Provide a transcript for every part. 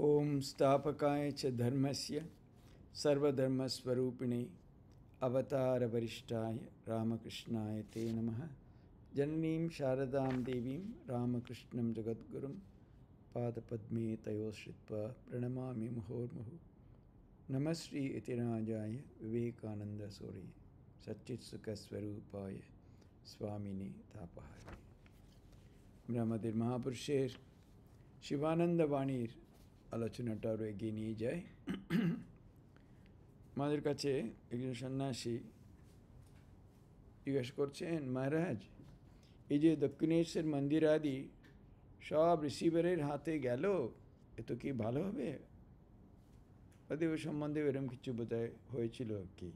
ओम स्थापकाय च धर्मस्य सर्वधर्मस्वरूपिणे अवतारवरिष्ठाय रामकृष्णाय ते नमः। जननीं शारदां देवीं रामकृष्णं जगद्गुरुं पादपद्मे तयोः श्रित्वा प्रणमामि मुहुर्मुहुः। नमः श्री इतिराजाय विवेकानन्दसूरये सच्चित्सुखस्वरूपाय स्वामिने तापहारे। আমাদের মহাপুরুষের শিবানন্দ বাণীর আলোচনাটা আরও এগিয়ে নিয়ে যায়। আমাদের কাছে একজন সন্ন্যাসী জিজ্ঞাসা করছেন, মহারাজ, এই যে দক্ষিণেশ্বর মন্দির আদি সব রিসিভারের হাতে গেল, এ তো কি ভালো হবে? ওদের সম্বন্ধে এরকম কিছু বোধহয় হয়েছিল কি,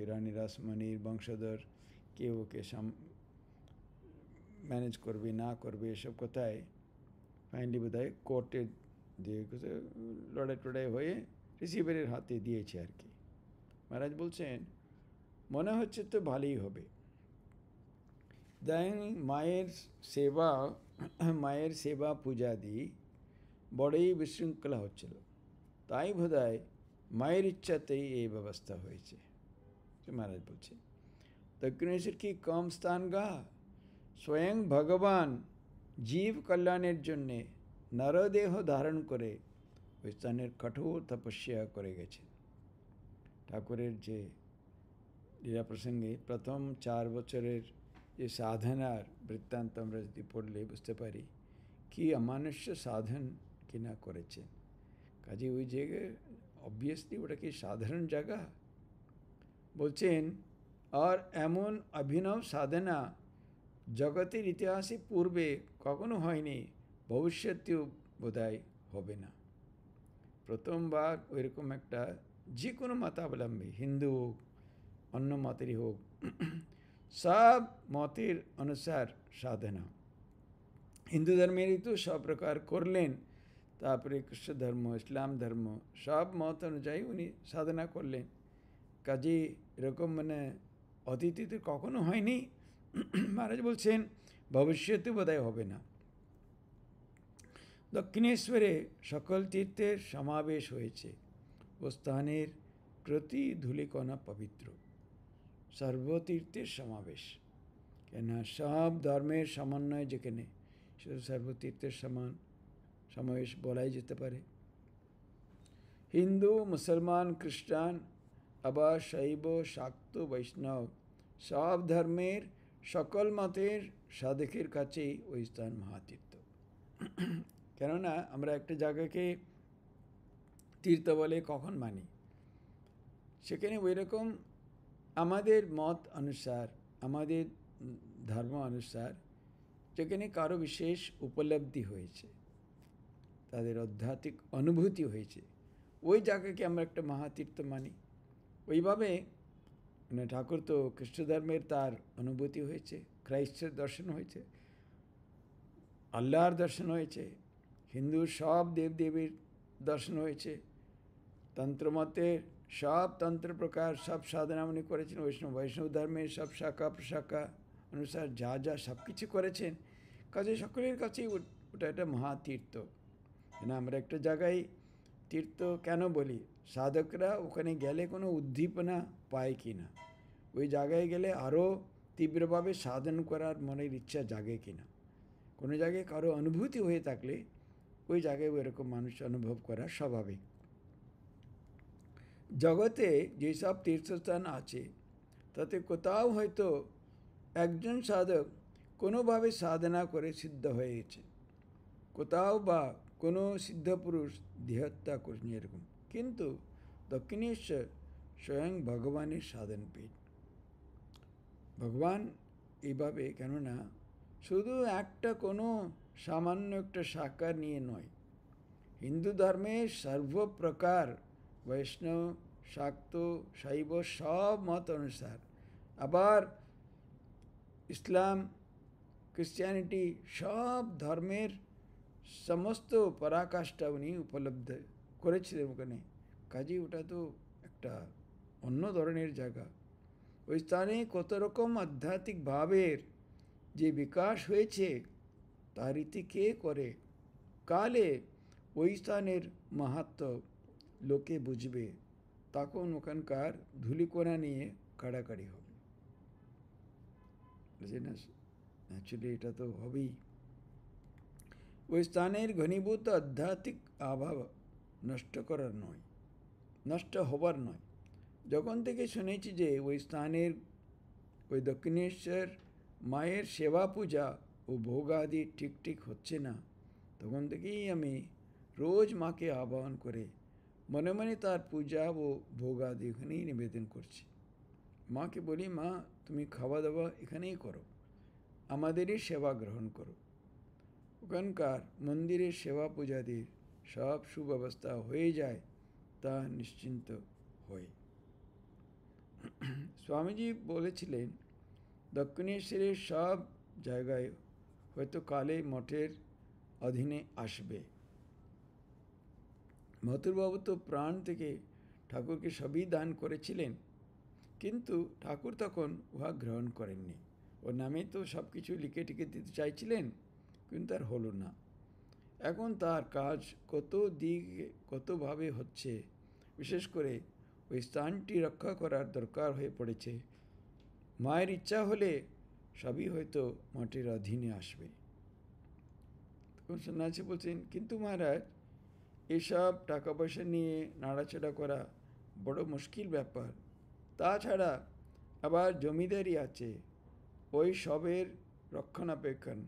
ইরানি রাসমণির বংশধর কেউ ওকে ম্যানেজ করবে না করবে এসব কথায় ফাইনালি বোধহয় কোর্টের যে লড়াই টড়াই হয়ে রিসিভারের হাতে দিয়েছে আর কি। মহারাজ বলছেন, মনে হচ্ছে তো ভালোই হবে। দেন মায়ের সেবা পূজাদি বড়ই বিশৃঙ্খলা হচ্ছিল, তাই বোধহয় মায়ের ইচ্ছাতেই এই ব্যবস্থা হয়েছে। মহারাজ বলছে, দক্ষিণেশ্বর কি কম স্থান গা? স্বয়ং ভগবান জীব কল্যাণের জন্যে নরদেহ ধারণ করে ওই স্থানের কঠোর তপস্যা করে গেছেন। ঠাকুরের যে লীলা প্রসঙ্গে প্রথম 4 বছরের যে সাধনার বৃত্তান্ত আমরা যদি পড়লে বুঝতে পারি কি অমানুষ্য সাধন কিনা করেছেন। কাজে ওই জায়গায় অবভিয়াসলি ওটা কি সাধারণ জায়গা? বলছেন, আর এমন অভিনব সাধনা জগতের ইতিহাসে পূর্বে কখনো হয়নি, ভবিষ্যতেও বোধহয় হবে না। প্রথমবার ওইরকম একটা যে কোনো মতাবলম্বী, হিন্দু হোক অন্য মতেরই হোক, সব মতের অনুসার সাধনা। হিন্দু ধর্মেরই তো সব প্রকার করলেন, তারপরে খ্রিস্ট ধর্ম, ইসলাম ধর্ম, সব মত অনুযায়ী উনি সাধনা করলেন। কাজে এরকম অতীতে কখনো হয়নি। মহারাজ বলছেন ভবিষ্যতে বোধহয় হবে না। দক্ষিণেশ্বরে সকল তীর্থের সমাবেশ হয়েছে। ও স্থানের প্রতি ধূলিকণা পবিত্র। সর্বতীর্থের সমাবেশ, কেননা সব ধর্মের সমন্বয় যেখানে, সেটা সর্বতীর্থের সমাবেশ বলাই যেতে পারে। হিন্দু, মুসলমান, খ্রিস্টান, আবার শৈব, শাক্ত, বৈষ্ণব সব ধর্মের সকল মতের সাধকের কাছেই ওই স্থান মহাতীর্থ। কেননা আমরা একটা জায়গাকে তীর্থ বলে কখন মানি, সেখানে ওই রকম আমাদের মত অনুসার, আমাদের ধর্ম অনুসার যেখানে কারো বিশেষ উপলব্ধি হয়েছে, তাদের আধ্যাত্মিক অনুভূতি হয়েছে, ওই জায়গাকে আমরা একটা মহাতীর্থ মানি। ওইভাবে ঠাকুর তো খ্রিস্ট ধর্মের তার অনুভূতি হয়েছে, খ্রাইস্টের দর্শন হয়েছে, আল্লাহর দর্শন হয়েছে, হিন্দুর সব দেবদেবীর দর্শন হয়েছে, তন্ত্রমতের সব তন্ত্র প্রকার সব সাধনা উনি করেছেন, বৈষ্ণব ধর্মের সব শাখা প্রশাখা অনুসার যা যা সব কিছু করেছেন। কাজে সকলের কাছেই ওটা একটা মহাতীর্থ। না, আমরা একটা জায়গায় তীর্থ কেন বলি? সাধকরা ওখানে গেলে কোনো উদ্দীপনা পায় কি না, ওই জায়গায় গেলে আরও তীব্রভাবে সাধন করার মনের ইচ্ছা জাগে কিনা, কোনো জায়গায় কারো অনুভূতি হয়ে থাকলে ওই জায়গায় ওইরকম মানুষ অনুভব করা স্বাভাবিক। জগতে যেসব তীর্থস্থান আছে তাতে কোথাও হয়তো একজন সাধক কোনোভাবে সাধনা করে সিদ্ধ হয়ে গেছে, কোথাও বা কোনো সিদ্ধপুরুষ দেহত্যা করেনি এরকম। কিন্তু দক্ষিণেশ্বর স্বয়ং ভগবানের সাধন পীঠ। ভগবান এইভাবে, কেননা শুধু একটা কোনো সামান্য একটা শাখা নিয়ে নয়, হিন্দু ধর্মের সর্বপ্রকার বৈষ্ণব, শাক্ত, শৈব সব মত অনুসার, আবার ইসলাম, ক্রিশ্চিয়ানিটি সব ধর্মের সমস্ত পরাকাষ্ঠা উনি উপলব্ধ করেছিলেন ওখানে। কাজে ওটা তো একটা অন্য ধরনের জায়গা। ওই স্থানে কত রকম আধ্যাত্মিক ভাবের যে বিকাশ হয়েছে তার ইতি কে করে? কালে ওই স্থানের মাহাত্ম্য লোকে বুঝবে, তখন ওখানকার ধূলিকণা নিয়ে কাড়াকাড়ি হবে। বুঝলি না? অ্যাকচুয়ালি এটা তো হবেই। ওই স্থানের ঘনীভূত আধ্যাত্মিক আভাব নষ্ট করার নয়, নষ্ট হবার নয়। যখন থেকে শুনেছি যে ওই স্থানের ওই দক্ষিণেশ্বর মায়ের সেবা পূজা ও ভোগাদি ঠিক ঠিক হচ্ছে না, তখন থেকেই আমি রোজ মাকে আহ্বান করে মনে মনে তার পূজা ও ভোগাদি এখানেই নিবেদন করছি। মাকে বলি, মা তুমি খাওয়া দাওয়া এখানেই করো, আমাদেরই সেবা গ্রহণ করো। ওখানকার মন্দিরের সেবা পূজাদির সব সুব্যবস্থা হয়ে যায়, তা নিশ্চিন্ত হই। স্বামীজি বলেছিলেন, দক্ষিণেশ্বরের সব জায়গায় হয়তো কালে মঠের অধীনে আসবে। মথুরবাবু তো প্রাণ থেকে ঠাকুরকে সবই দান করেছিলেন, কিন্তু ঠাকুর তখন উহা গ্রহণ করেননি। ওর নামে তো সব কিছু লিখে টিকে দিতে চাইছিলেন, কিন্তু তার হলো না। এখন তার কাজ কত দিকে কতভাবে হচ্ছে, বিশেষ করে ওই স্থানটি রক্ষা করার দরকার হয়ে পড়েছে। মায়ের ইচ্ছা হলে সবই হয়তো মঠের অধীনে আসবে। তখন সন্ন্যাসী বলছেন, কিন্তু মহারাজ, এসব টাকা পয়সা নিয়ে নাড়াচাড়া করা বড় মুশকিল ব্যাপার। তাছাড়া আবার জমিদারি আছে, ওই সবের রক্ষণাবেক্ষণ,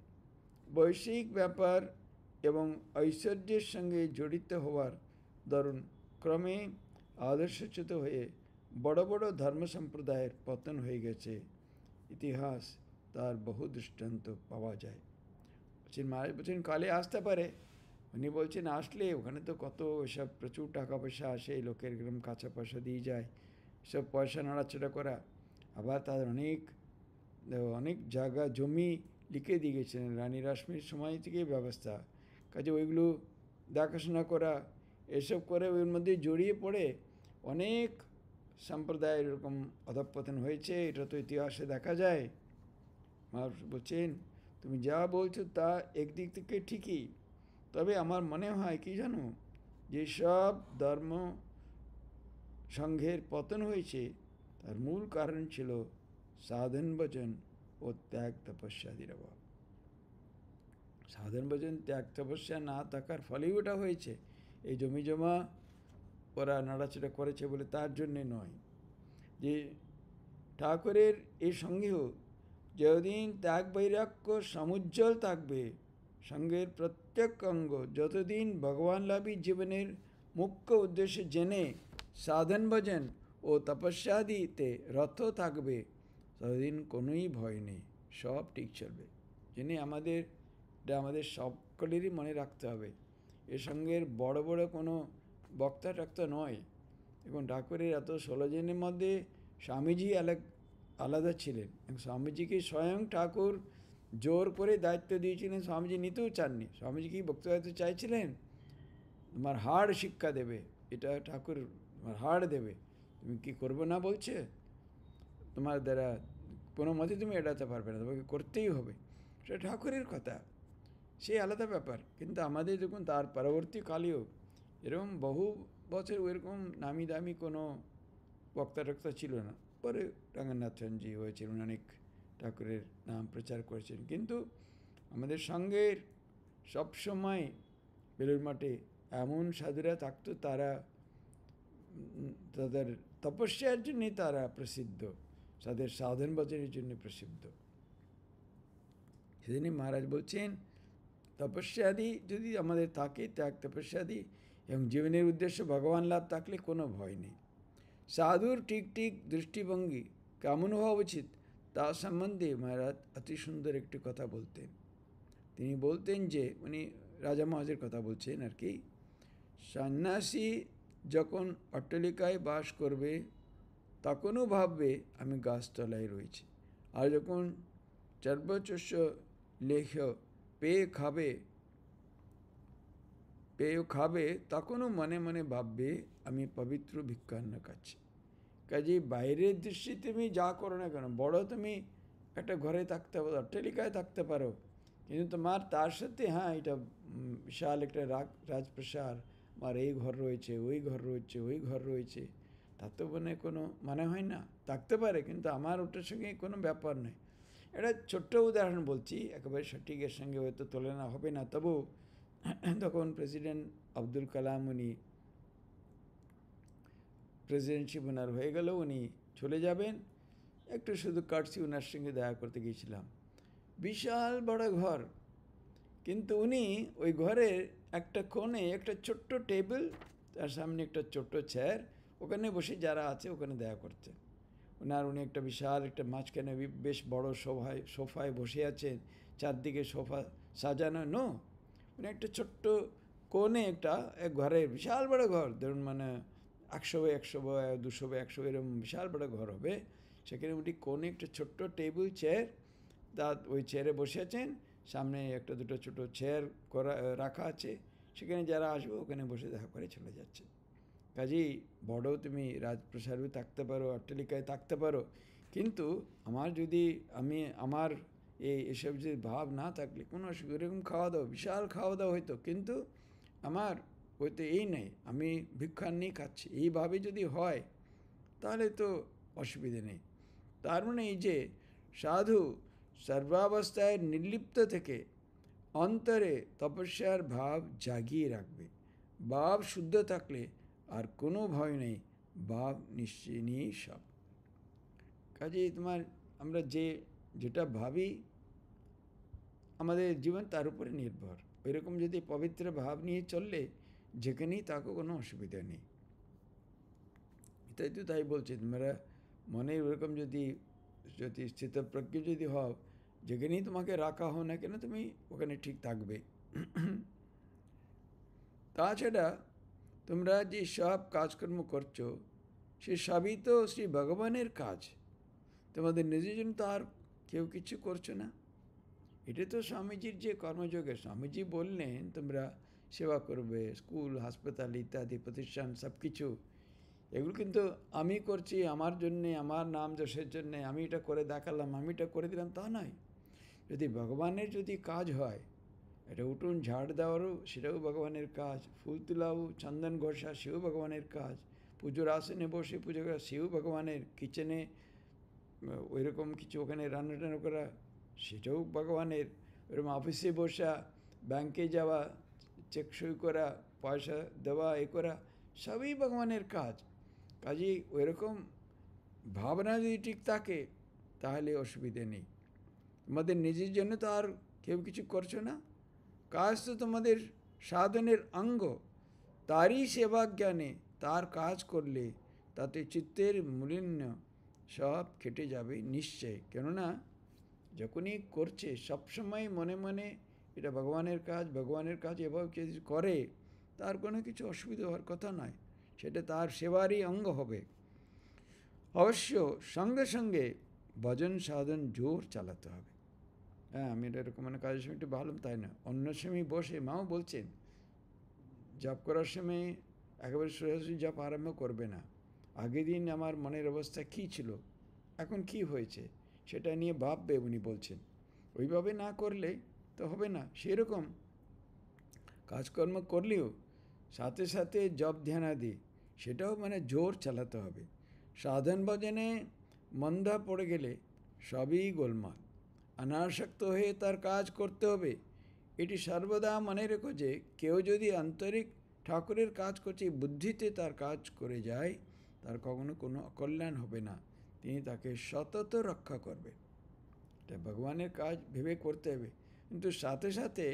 বৈশ্বিক ব্যাপার এবং ঐশ্বর্যের সঙ্গে জড়িত হওয়ার দরুন ক্রমে আদর্শচ্যুত হয়ে বড় বড় ধর্ম সম্প্রদায়ের পতন হয়ে গেছে। ইতিহাস তার বহু দৃষ্টান্ত পাওয়া যায়। বলছেন মহারাজ, বলছেন কালে আসতে পারে। উনি বলছেন আসলে ওখানে তো কত এসব প্রচুর টাকা পয়সা আসে, লোকের একদম কাঁচা পয়সা দিয়ে যায়, সব পয়সা নাড়াচাড়া করা। আবার তাদের অনেক অনেক জায়গা জমি লিখে দিয়ে গেছিলেন, রানী রাসমণির সময় থেকে ব্যবস্থা। কাজে ওইগুলো দেখাশোনা করা, এসব করে ওর মধ্যে জড়িয়ে পড়ে অনেক সম্প্রদায়ের এরকম অধঃপতন হয়েছে, এটা তো ইতিহাসে দেখা যায়। বলছেন, তুমি যা বলছো তা একদিক থেকে ঠিকই, তবে আমার মনে হয় কি জানো, যেসব ধর্ম সংঘের পতন হয়েছে তার মূল কারণ ছিল সাধন ভজন ও ত্যাগ তপস্যাদির অভাব। সাধন ভজন ত্যাগ তপস্যা না থাকার ফলেই ওটা হয়েছে। এই জমি জমা ওরা নাড়াচাড়া করেছে বলে তার জন্যে নয়। যে ঠাকুরের এই সঙ্গেও যতদিন ত্যাগ বৈরাগ্য সমুজ্জ্বল থাকবে, সঙ্গের প্রত্যেক অঙ্গ যতদিন ভগবান লাভী জীবনের মুখ্য উদ্দেশ্য জেনে সাধন ভজন ও তপস্যাদিতে রত থাকবে, ততদিন কোনোই ভয় নেই, সব ঠিক চলবে। জেনে আমাদের সকলেরই মনে রাখতে হবে, এ সঙ্গের বড় বড় কোনো বক্তা টক্তা নয়। এখন ঠাকুরের এত 16 জনের মধ্যে স্বামীজি আলাদা ছিলেন। স্বামীজিকে স্বয়ং ঠাকুর জোর করে দায়িত্ব দিয়েছিলেন, স্বামীজি নিতেও চাননি। স্বামীজি কি বক্তব্য চাইছিলেন, তোমার হাড় শিক্ষা দেবে, এটা ঠাকুর তোমার হাড় দেবে, তুমি কি করবে না বলছে, তোমার দ্বারা কোনো মতে তুমি এড়াতে পারবে না, তোমাকে করতেই হবে। সেটা ঠাকুরের কথা, সেই আলাদা ব্যাপার। কিন্তু আমাদের যখন তার পরবর্তীকালেও এরকম বহু বছর ওইরকম নামি দামি কোনো বক্তা টক্তা ছিল না। পরে রঙ্গনাথনজি হয়েছিলেন, অনেক ঠাকুরের নাম প্রচার করেছেন। কিন্তু আমাদের সঙ্গের সবসময় বেলুড় মঠে এমন সাধুরা থাকতো, তারা তাদের তপস্যার জন্যে তারা প্রসিদ্ধ, তাদের সাধন ভজনের জন্য প্রসিদ্ধ। সেদিনই মহারাজ বলছেন, তপস্যাদি যদি আমাদের থাকে, ত্যাগ তপস্যাদি এবং জীবনের উদ্দেশ্য ভগবান লাভ থাকলে কোনো ভয় নেই। সাধুর ঠিক ঠিক দৃষ্টিভঙ্গি কেমন হওয়া উচিত তা সম্বন্ধে মহারাজ অতি সুন্দর একটি কথা বলতেন। তিনি বলতেন যে, উনি রাজা মহারাজের কথা বলছেন আর কি, সন্ন্যাসী যখন অট্টালিকায় বাস করবে তখনও ভাববে আমি গাছতলায় রয়েছি, আর যখন চর্বচস্য লেখ পেয়ে খাবে তখনও মনে মনে ভাববে আমি পবিত্র ভিক্ষান্ন খাচ্ছি। কাজে বাইরের দৃষ্টি তুমি যা করো না কেন, বড় তুমি একটা ঘরে থাকতে পারো, অট্টালিকায় থাকতে পারো, কিন্তু তোমার তার সাথে হ্যাঁ এটা বিশাল একটা রাজপ্রাসাদ, আমার এই ঘর রয়েছে, ওই ঘর রয়েছে, ওই ঘর রয়েছে, তার তো কোনো মানে হয় না। থাকতে পারে, কিন্তু আমার ওটার সঙ্গে কোনো ব্যাপার নেই। এটা ছোট্ট উদাহরণ বলছি, একেবারে সঠিকের সঙ্গে হয়তো তুলনা হবে না, তবু তখন প্রেসিডেন্ট আব্দুল কালাম উনি প্রেসিডেন্টশিপ ওনার হয়ে গেল, উনি চলে যাবেন, একটু শুধু কাটছি ওনার সঙ্গে দেখা করতে গিয়েছিলাম। বিশাল বড় ঘর, কিন্তু উনি ওই ঘরের একটা কোণে একটা ছোট্ট টেবিল, তার সামনে একটা ছোট্ট চেয়ার, ওখানে বসে যারা আছে ওখানে দেখা করতে। উনি একটা বিশাল একটা মাঝখানে বেশ বড় সোফায় বসে আছেন, চারদিকে সোফা সাজানো। উনি একটা ছোট্ট কোণে এক ঘরের, বিশাল বড় ঘর, ধরুন 100 বাই 200 বাই 100 এরকম বিশাল বড় ঘর হবে, সেখানে উনি কোণে একটা ছোট্ট টেবিল চেয়ার, ওই চেয়ারে বসে আছেন, সামনে একটা দুটো ছোটো চেয়ার রাখা আছে, সেখানে যারা আসবে ওখানে বসে দেখা করে চলে যাচ্ছে। কাজেই বড় তুমি রাজপ্রাসাদে থাকতে পারো, অট্টালিকায় থাকতে পারো, কিন্তু আমার এসব যে ভাব না থাকলে কোনো অসুবিধা, এরকম খাওয়া দাওয়া, বিশাল খাওয়া দাওয়া হইতো, কিন্তু আমার হয়তো এই নেই, আমি ভিক্ষান্নি খাচ্ছি, এইভাবে যদি হয় তাহলে তো অসুবিধে নেই। তার মানে এই যে সাধু সর্বাবস্থায় নির্লিপ্ত থেকে অন্তরে তপস্যার ভাব জাগিয়ে রাখবে। ভাব শুদ্ধ থাকলে আর কোনো ভয় নেই, ভাব নিশ্চিতই সব। কাজেই আমরা যেটা ভাবি আমাদের জীবন তার উপরে নির্ভর। ওইরকম যদি পবিত্র ভাব নিয়ে চললে যেখানেই তাকে কোনো অসুবিধা নেই। তাই বলছি, তোমরা মনে ওরকম যদি স্থিতপ্রজ্ঞ যদি হও, যেখানেই তোমাকে রাখা হো না কেন তুমি ওখানে ঠিক থাকবে। তাছাড়া তোমরা যে সব কাজকর্ম করছো সে সবই তো শ্রী ভগবানের কাজ, তোমাদের নিজের জন্য তো আর কেউ কিছু করছো না। এটা তো স্বামীজির যে কর্মযোগে, স্বামীজি বললেন তোমরা সেবা করবে, স্কুল, হাসপাতাল ইত্যাদি প্রতিষ্ঠান সব কিছু, এগুলো কিন্তু আমি করছি আমার জন্যে, আমার নাম যশের জন্যে, আমি এটা করে দেখালাম, আমি এটা করে দিলাম, তা নয়। যদি ভগবানের যদি কাজ হয়, এটা উঠোন ঝাড় দেওয়ারও সেটাও ভগবানের কাজ, ফুল তোলাও, চন্দন ঘষা সেও ভগবানের কাজ, পুজোর আসনে বসে পুজো করা সেও ভগবানের, কিচেনে ওইরকম কিছু ওখানে রান্না টান্না করা সেটাও ভগবানের, ওরকম অফিসে বসা, ব্যাংকে যাওয়া, চেক সই করা, পয়সা দেওয়া, করা সবই ভগবানের কাজ। কাজেই ওইরকম ভাবনা যদি ঠিক থাকে তাহলে অসুবিধে নেই। তোমাদের নিজের জন্য তো আর কেউ কিছু করছো না, কাজ তো তোমাদের সাধনের অঙ্গ, তারই সেবা জ্ঞানে তার কাজ করলে তাতে চিত্তের মলিন্য সব কেটে যাবে নিশ্চয়। কেননা যখনই করছে সবসময় মনে মনে এটা ভগবানের কাজ, ভগবানের কাজ এভাবে যদি করে তার কোনো কিছু অসুবিধা হওয়ার কথা নয়, সেটা তার সেবারই অঙ্গ হবে। অবশ্য সঙ্গে সঙ্গে ভজন সাধন জোর চালাতে হবে। হ্যাঁ, আমি এরকম কাজের সময় একটু ভালো, তাই না, অন্য সময় বসে মাও বলছেন জপ করার সময় একেবারে সরাসরি জপ আরম্ভ করবে না, আগের দিন আমার মনের অবস্থা কী ছিল, এখন কি হয়েছে সেটা নিয়ে ভাববে উনি বলছেন। ওইভাবে না করলে তো হবে না। সেরকম কাজকর্ম করলেও সাথে সাথে জপ ধ্যানাদি সেটাও জোর চালাতে হবে। সাধন ভজনে মন্দা পড়ে গেলে সবই গোলমাল। অনাসক্ত হয়ে তার কাজ করতে হবে। এটি সর্বদা মনে রেখো যে কেউ যদি আন্তরিক ঠাকুরের কাজ করছে বুদ্ধিতে তার কাজ করে যায়, তার কখনো কোনো অকল্যাণ হবে না, তিনি তাকে সতত রক্ষা করবেন। এটা ভগবানের কাজ ভেবে করতে হবে, কিন্তু সাথে সাথে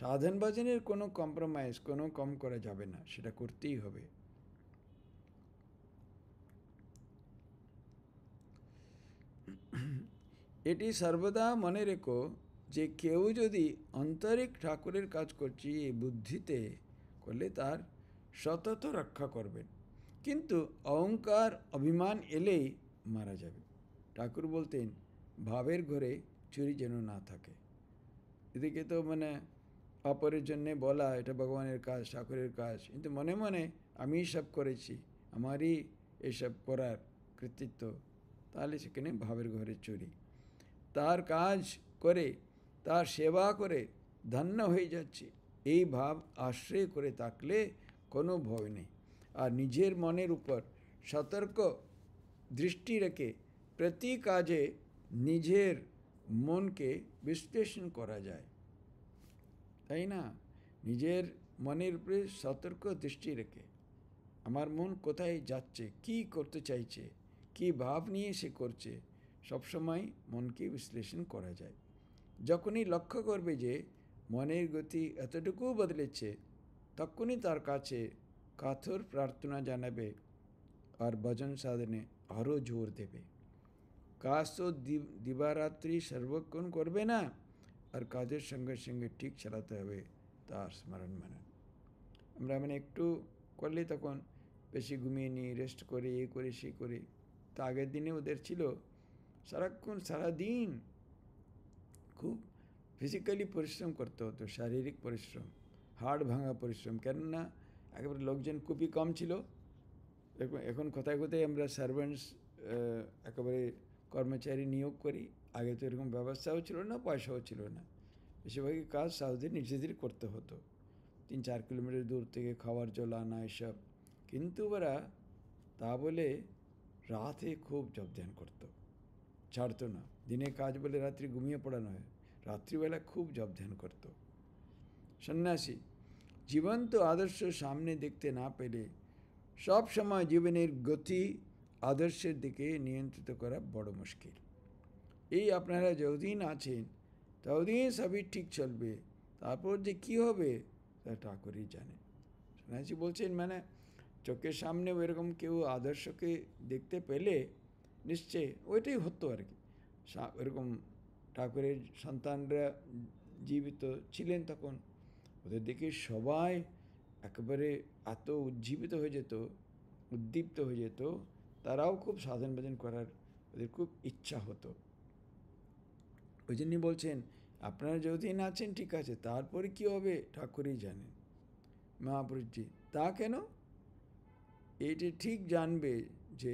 সাধন ভজনের কোনো কম্প্রোমাইজ, কোনো কম করা যাবে না, সেটা করতেই হবে। এটি সর্বদা মনে রেখো যে কেউ যদি আন্তরিক ঠাকুরের কাজ করছে এই বুদ্ধিতে করলে তার সতত রক্ষা করবেন, কিন্তু অহংকার অভিমান এলেই মারা যাবে। ঠাকুর বলতেন ভাবের ঘরে চুরি যেন না থাকে। এদিকে তো অপরের জন্যে বলা এটা ভগবানের কাজ, ঠাকুরের কাজ, কিন্তু মনে মনে আমি সব করেছি, আমারই এসব করার কৃতিত্ব, তাহলে সেখানে ভাবের ঘরে চুরি। তার কাজ করে তার সেবা করে ধন্য হয়ে যাচ্ছে, এই ভাব আশ্রয় করে থাকলে কোনো ভয় নেই। আর নিজের মনের উপর সতর্ক দৃষ্টি রেখে প্রতি কাজে নিজের মনকে বিশ্লেষণ করা যায়, তাই না? নিজের মনের উপরে সতর্ক দৃষ্টি রেখে আমার মন কোথায় যাচ্ছে, কি করতে চাইছে, কি ভাব নিয়ে সে করছে, সবসময় মনকে বিশ্লেষণ করা যায়। যখনই লক্ষ্য করবে যে মনের গতি এতটুকু বদলেছে, তখনই তার কাছে কাতর প্রার্থনা জানাবে আর ভজন সাধনে আরও জোর দেবে। কাজ তো দিবারাত্রি সর্বক্ষণ করবে না, আর কাজের সঙ্গে সঙ্গে ঠিক চালাতে হবে তার স্মরণ মানে। আমরা একটু করলে তখন বেশি ঘুমিয়ে নিই, রেস্ট করে, এ করে সে করে। তা আগের দিনে ওদের ছিল সারাক্ষণ সারাদিন খুব ফিজিক্যালি পরিশ্রম করতে হতো, শারীরিক পরিশ্রম, হাড় ভাঙা পরিশ্রম। কেননা একেবারে লোকজন খুবই কম ছিল। এখন কোথায় কোথায় আমরা সার্ভেন্টস একেবারে কর্মচারী নিয়োগ করি, আগে তো এরকম ব্যবস্থাও ছিল না, পয়সাও ছিল না। বেশিরভাগই কাজ সাউথে নিজেদের করতে হতো, 3-4 কিলোমিটার দূর থেকে খাওয়ার জল আনা এসব। কিন্তু ওরা তা বলে রাতে খুব জপ ধ্যান করতো, ছাড়তো না। দিনে কাজ বলে রাত্রি ঘুমিয়ে পড়া নয়, রাত্রিবেলা খুব জপ ধ্যান করত। সন্ন্যাসী জীবন্ত আদর্শ সামনে দেখতে না পেলে সব সময় জীবনের গতি আদর্শের দিকে নিয়ন্ত্রিত করা বড় মুশকিল। এই আপনারা যতদিন আছেন ততদিন সবই ঠিক চলবে, তারপর যে কী হবে তা ঠাকুরই জানে। সন্ন্যাসী বলছেন চোখের সামনে এরকম কেউ আদর্শকে দেখতে পেলে নিশ্চয় ওইটাই হতো আর কি। এরকম ঠাকুরের সন্তানরা জীবিত ছিলেন তখন, ওদের দেখে সবাই একেবারে এত উজ্জীবিত হয়ে যেত, উদ্দীপ্ত হয়ে যেত, তারাও খুব সাধন ভজন করার ওদের খুব ইচ্ছা হতো। ওই জন্যই বলছেন আপনারা যতদিন আছেন ঠিক আছে, তারপরে কী হবে ঠাকুরই জানেন। মহাপুরুষজি তা কেন? এটি ঠিক জানবে যে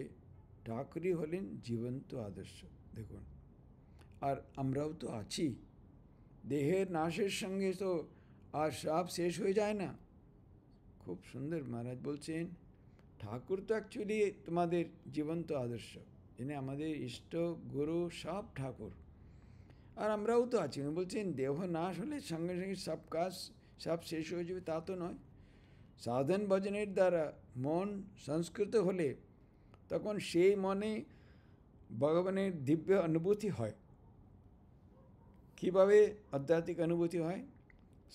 ঠাকুরই হলেন জীবন্ত আদর্শ। দেখুন, আর আমরাও তো আছি। দেহের নাশের সঙ্গে তো আর সব শেষ হয়ে যায় না। খুব সুন্দর মহারাজ বলছেন, ঠাকুর তো অ্যাকচুয়ালি তোমাদের জীবন্ত আদর্শ, যিনি আমাদের ইষ্ট গুরু সব ঠাকুর। আর আমরাও তো আছি। উনি বলছেন দেহ নাশ হলে সঙ্গে সঙ্গে সব কাজ সব শেষ হয়ে যাবে, তা তো নয়। সাধন ভজনের দ্বারা মন সংস্কৃত হলে তখন সেই মনে ভগবানের দিব্য অনুভূতি হয়। কীভাবে আধ্যাত্মিক অনুভূতি হয়?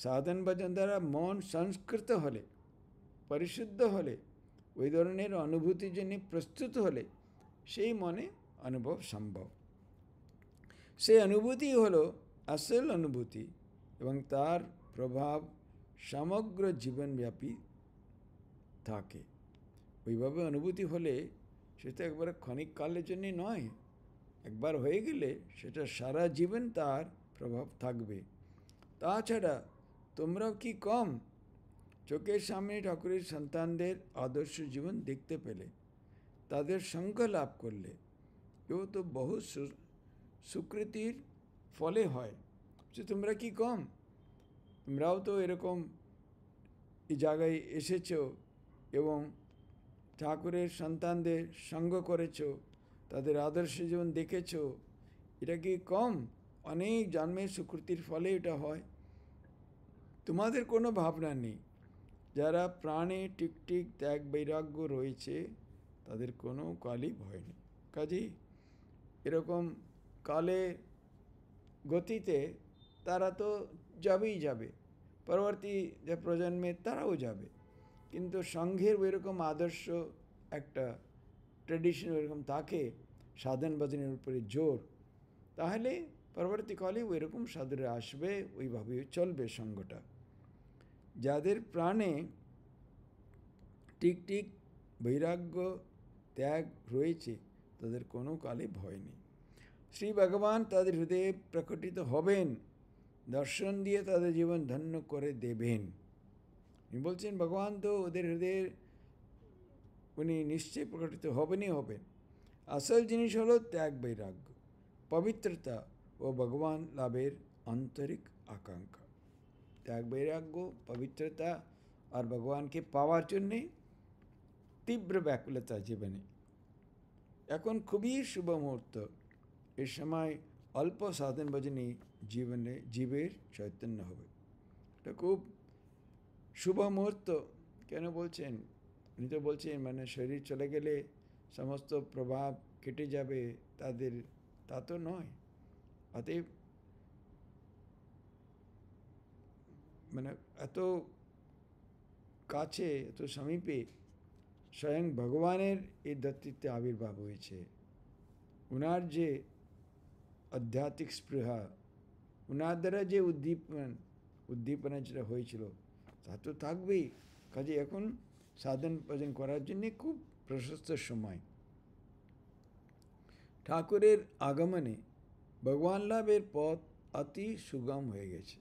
সাধন ভজন দ্বারা মন সংস্কৃত হলে, পরিশুদ্ধ হলে, ওই ধরনের অনুভূতির জন্য প্রস্তুত হলে সেই মনে অনুভব সম্ভব। সেই অনুভূতি হলো আসল অনুভূতি এবং তার প্রভাব সমগ্র জীবনব্যাপী থাকে। ওইভাবে অনুভূতি হলে সেটা একবারে ক্ষণিককালের জন্যে নয়, একবার হয়ে গেলে সেটা সারা জীবন তার প্রভাব থাকবে। তাছাড়া তোমরাও কি কম? চোখের সামনে ঠাকুরের সন্তানদের আদর্শ জীবন দেখতে পেলে, তাদের সঙ্গ লাভ করলে, এও তো বহু সুকৃতির ফলে হয়। যে তোমরা কি কম? তোমরাও তো এরকম এই জায়গায় এসেছ এবং ঠাকুরের সন্তানদের সঙ্গ করেছ, তাদের আদর্শ জীবন দেখেছ। এটা কি কম? অনেক জন্মের সুকৃতির ফলে এটা হয়। তোমাদের কোনো ভাবনা নেই। যারা প্রাণে টিকটিক ত্যাগ বৈরাগ্য রয়েছে তাদের কোনো কালই ভয় নেই। কাজেই এরকম কালে গতিতে তারা তো যাবেই যাবে, পরবর্তী যে প্রজন্মে তারাও যাবে। কিন্তু সংঘের ওইরকম আদর্শ একটা ট্রেডিশন ওইরকম থাকে, সাধন ভজনের উপরে জোর, তাহলে পরবর্তীকালে ওইরকম সাধুরা আসবে, ওইভাবে চলবে সঙ্গটা। যাদের প্রাণে ঠিক ঠিক বৈরাগ্য ত্যাগ রয়েছে তাদের কোনো কালে ভয় নেই। শ্রী ভগবান তাদের হৃদয়ে প্রকটিত হবেন, দর্শন দিয়ে তাদের জীবন ধন্য করে দেবেন। উনি বলছেন ভগবান তো ওদের হৃদয়ে উনি নিশ্চয় প্রকটিত হবেনই হবেন। আসল জিনিস হলো ত্যাগ বৈরাগ্য, পবিত্রতা ও ভগবান লাভের आंतरिक आकांक्षा, त्याग वैराग्य पवित्रता और भगवान के पाওয়ার জন্য তীব্র ব্যাকুলতা জীবনে। এখন খুবই শুভ মুহূর্ত। এই সময় অল্প সাধন ভজনে জীবনে জীবের চৈতন্য হবে। এটা খুব শুভ মুহূর্ত। কেন বলছেন? উনি তো বলছেন মানে শরীর চলে গেলে সমস্ত প্রভাব কেটে যাবে তাদের, তা তো নয়। অতএব মানে এত কাছে, এত সমীপে স্বয়ং ভগবানের এই দত্তিত্বে আবির্ভাব হয়েছে। উনার যে আধ্যাত্মিক স্পৃহা, উনার দ্বারা যে উদ্দীপনা যেটা হয়েছিল তা তো থাকবেই। কাজে এখন সাধন ভজন করার জন্যে খুব প্রশস্ত সময়। ঠাকুরের আগমনে ভগবান লাভের পথ অতি সুগম হয়ে গেছে।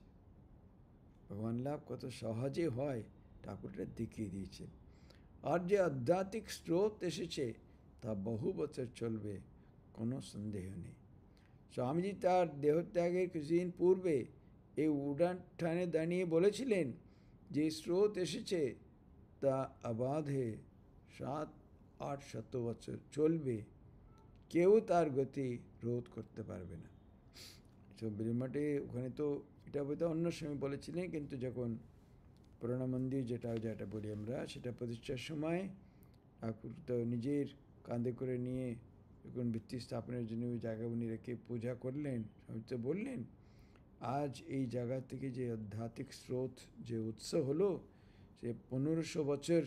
ভগবান লাভ কত সহজে হয় ঠাকুরটা দেখিয়ে দিয়েছেন। আর যে আধ্যাত্মিক স্রোত এসেছে তা বহু বছর চলবে, কোনো সন্দেহ নেই। স্বামীজি তার দেহত্যাগের কিছুদিন পূর্বে এই উড়ানঠানে দাঁড়িয়ে বলেছিলেন যে স্রোত এসেছে তা অবাধে 700-800 বছর চলবে, কেউ তার গতি রোধ করতে পারবে না। বেলুড়মঠে ওখানে তো এটা বোধহয় অন্য সময় বলেছিলেন, কিন্তু যখন পুরোনো মন্দির যেটা বলি আমরা, সেটা প্রতিষ্ঠার সময় ঠাকুর তো নিজের কাঁধে করে নিয়ে যখন ভিত্তি স্থাপনের জন্য ওই জায়গা উনি রেখে পূজা করলেন, স্বামী তো বললেন আজ এই জায়গা থেকে যে আধ্যাত্মিক স্রোত যে উৎস হলো সে 1500 বছর